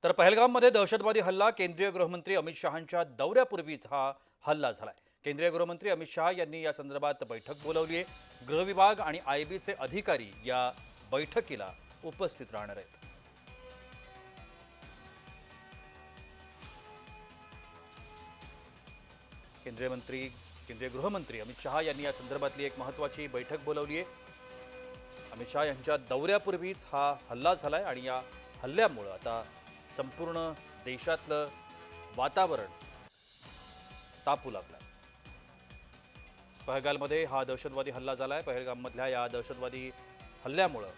तर पहलगाममध्ये दहशतवादी हल्ला केंद्रीय गृहमंत्री अमित शहांच्या दौऱ्यापूर्वीच हा हल्ला झालाय। केंद्रीय गृहमंत्री अमित शहा यांनी या संदर्भात बैठक बोलावली आहे। गृह विभाग आणि आयबीचे अधिकारी या बैठकीला उपस्थित राहणार आहेत। केंद्रीय गृहमंत्री अमित शहा यांनी या संदर्भातली एक महत्त्वाची बैठक बोलावली आहे। अमित शहा यांच्या दौऱ्यापूर्वीच हा हल्ला झालाय आणि या हल्ल्यामुळे आता संपूर्ण देशातलं वातावरण तापू लागलं। पहलगाममध्ये हा दहशतवादी हल्ला झालाय। पहलगाममधल्या या दहशतवादी हल्ल्यामुळे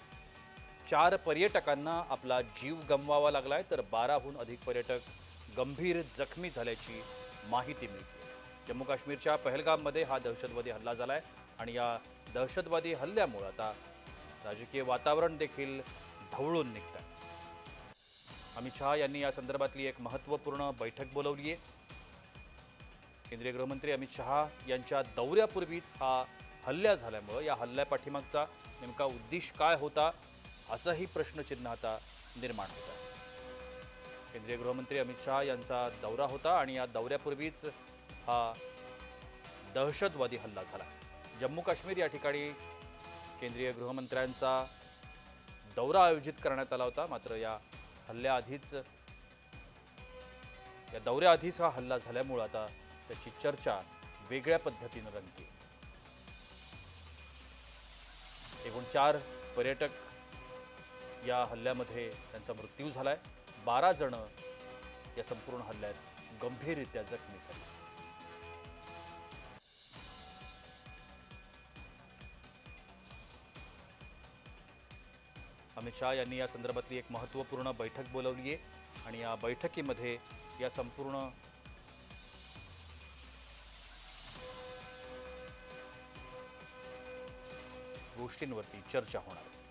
4 पर्यटकांना आपला जीव गमवावा लागलाय, तर 12हून अधिक पर्यटक गंभीर जखमी झाल्याची माहिती मिळते। जम्मू काश्मीरच्या पहलगाममध्ये हा दहशतवादी हल्ला झालाय आणि या दहशतवादी हल्ल्यामुळे आता राजकीय वातावरण देखील ढवळून निघतंय। अमित शहा यांनी या संदर्भातली एक महत्त्वपूर्ण बैठक बोलावली आहे। केंद्रीय गृहमंत्री अमित शहा यांच्या दौऱ्यापूर्वीच हा हल्ला झाल्यामुळे या हल्ल्यापाठीमागचा नेमका उद्देश काय होता, असंही प्रश्नचिन्ह आता निर्माण होत आहे। केंद्रीय गृहमंत्री अमित शहा यांचा दौरा होता आणि या दौऱ्यापूर्वीच हा दहशतवादी हल्ला झाला। जम्मू काश्मीर या ठिकाणी केंद्रीय गृहमंत्र्यांचा दौरा आयोजित करण्यात आला होता, मात्र या दौऱ्याआधीच हा हल्ला झाल्यामुळे आता त्याची चर्चा वेगळ्या पद्धतीने रंगते। एकूण 4 पर्यटक या हल्ल्यामध्ये त्यांचा मृत्यू झालाय। 12 जण या संपूर्ण हल्ल्यात गंभीररित्या जखमी झाले। अमित शहा यांनी या संदर्भातली एक महत्त्वपूर्ण बैठक बोलावली आहे आणि या बैठकीमध्ये या संपूर्ण गोष्टींवरती चर्चा होणार आहे।